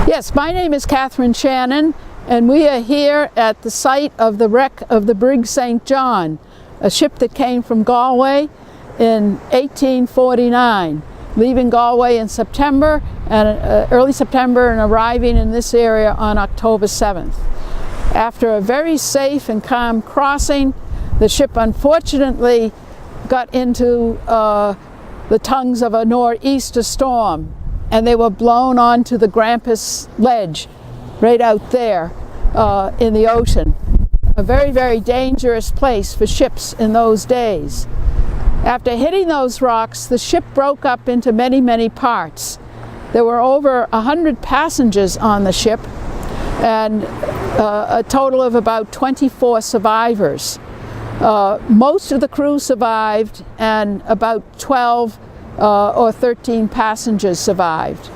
Yes, my name is Shannon, and we are here at the site of the wreck of the Brig St John, a ship that came from Galway in 1849, leaving Galway in September, early September, and arriving in this area on October 7th. After a very safe and calm crossing, the ship unfortunately got into the tongues of a nor'easter storm, and they were blown onto the Grampus Ledge right out there in the ocean. A very, very dangerous place for ships in those days. After hitting those rocks, the ship broke up into many, many parts. There were over 100 passengers on the ship and a total of about 24 survivors. Most of the crew survived, and about 12 or 13 passengers survived.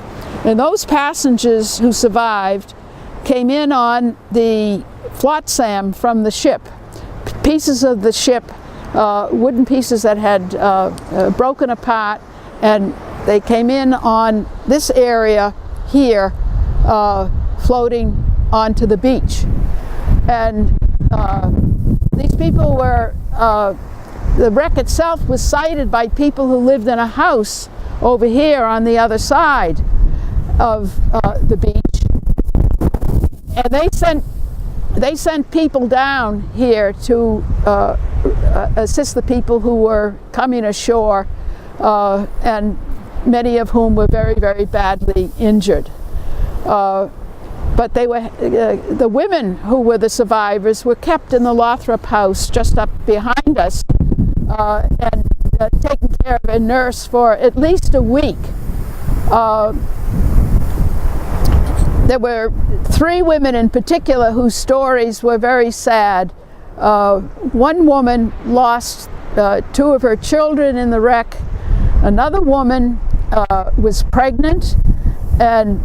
And those passengers who survived came in on the flotsam from the ship. Pieces of the ship, wooden pieces that had broken apart, and they came in on this area here, floating onto the beach. And these people were the wreck itself was sighted by people who lived in a house over here on the other side of the beach, and they sent people down here to assist the people who were coming ashore, and many of whom were very, very badly injured. But they were the women who were the survivors were kept in the Lothrop house just up behind us, and taken care of a nurse for at least a week. There were 3 women in particular whose stories were very sad. One woman lost 2 of her children in the wreck. Another woman was pregnant and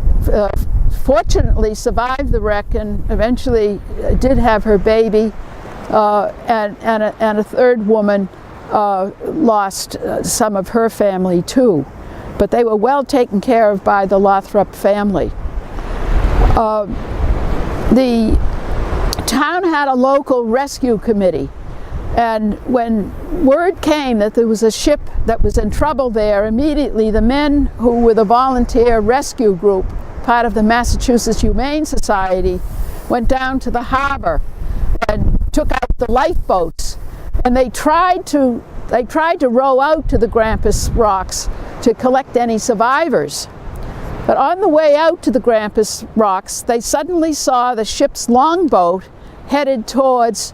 fortunately survived the wreck and eventually did have her baby. And a third woman lost some of her family too, but they were well taken care of by the Lothrop family. The town had a local rescue committee, and when word came that there was a ship that was in trouble there, immediately the men who were the volunteer rescue group, part of the Massachusetts Humane Society, went down to the harbor and took out the lifeboats, and they tried to row out to the Grampus rocks to collect any survivors. But on the way out to the Grampus rocks, they suddenly saw the ship's longboat headed towards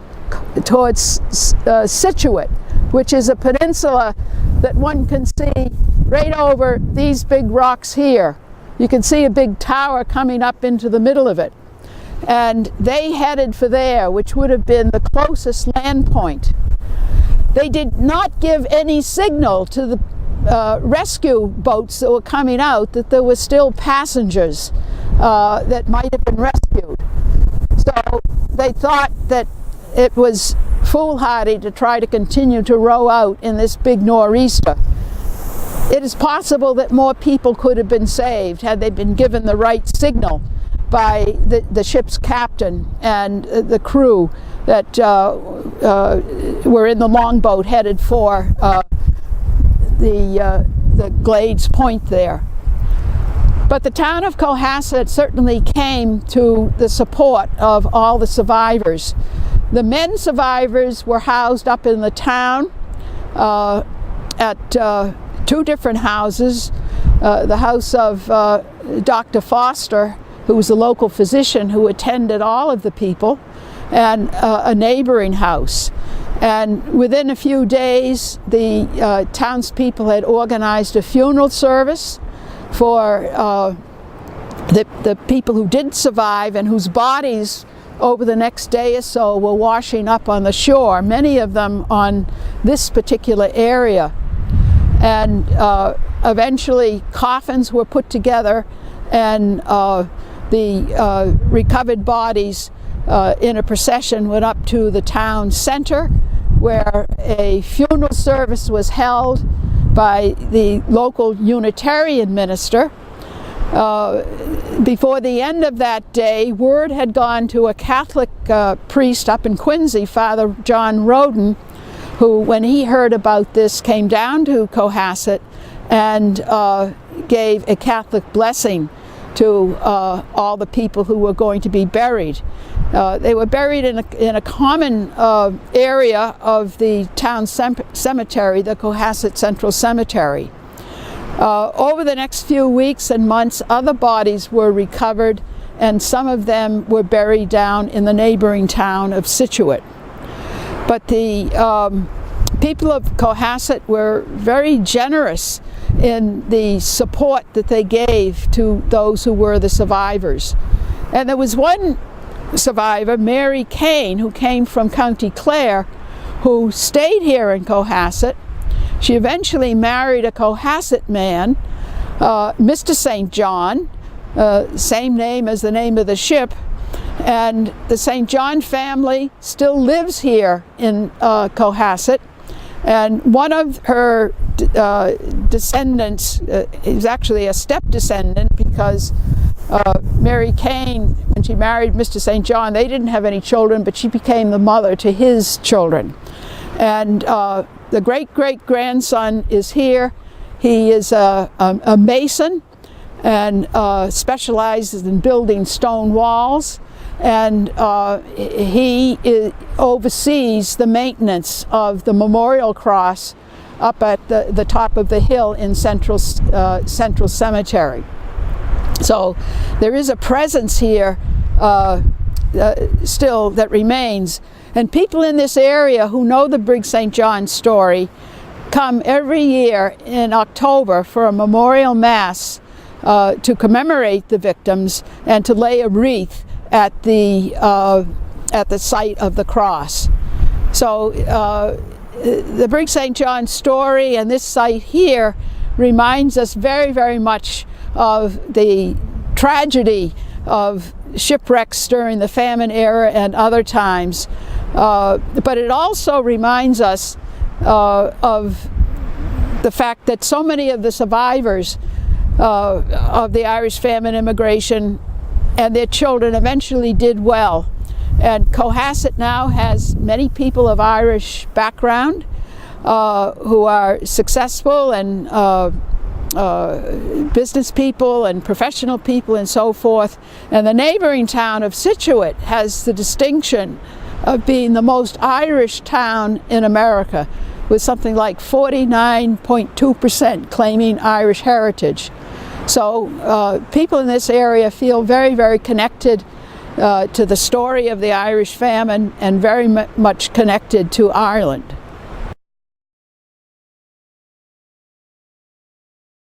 Scituate, which is a peninsula that one can see right over these big rocks here. You can see a big tower coming up into the middle of it. And they headed for there, which would have been the closest land point. They did not give any signal to the rescue boats that were coming out that there were still passengers that might have been rescued. So they thought that it was foolhardy to try to continue to row out in this big nor'easter. It is possible that more people could have been saved had they been given the right signal by the ship's captain and the crew that were in the longboat headed for the Glades Point there. But the town of Cohasset certainly came to the support of all the survivors. The men survivors were housed up in the town at 2 different houses. The house of Dr. Foster, who was a local physician who attended all of the people, and a neighboring house. And within a few days, the townspeople had organized a funeral service for the people who did survive and whose bodies over the next day or so were washing up on the shore, many of them on this particular area. And eventually coffins were put together, and the recovered bodies in a procession went up to the town center, where a funeral service was held by the local Unitarian minister, Before the end of that day, word had gone to a Catholic priest up in Quincy, Father John Roden, who, when he heard about this, came down to Cohasset and gave a Catholic blessing to all the people who were going to be buried. They were buried in a common area of the town cemetery, the Cohasset Central Cemetery. Over the next few weeks and months, other bodies were recovered, and some of them were buried down in the neighboring town of Scituate. But the people of Cohasset were very generous in the support that they gave to those who were the survivors. And there was one survivor, Mary Kane, who came from County Clare, who stayed here in Cohasset. She eventually married a Cohasset man, Mr. St. John, same name as the name of the ship, and the St. John family still lives here in Cohasset. And one of her descendants is actually a step-descendant, because Mary Kane, when she married Mr. St. John, they didn't have any children, but she became the mother to his children. And the great-great-grandson is here. He is a mason and specializes in building stone walls. And he oversees the maintenance of the memorial cross up at the top of the hill in Central Cemetery. So there is a presence here still that remains. And people in this area who know the Brig St John story come every year in October for a memorial mass to commemorate the victims and to lay a wreath at the site of the cross. So the Brig St John story and this site here reminds us very, very much of the tragedy of shipwrecks during the famine era and other times. But it also reminds us of the fact that so many of the survivors of the Irish famine immigration and their children eventually did well. And Cohasset now has many people of Irish background who are successful and business people and professional people and so forth. And the neighboring town of Scituate has the distinction of being the most Irish town in America, with something like 49.2% claiming Irish heritage. So people in this area feel very, very connected to the story of the Irish famine and very much connected to Ireland.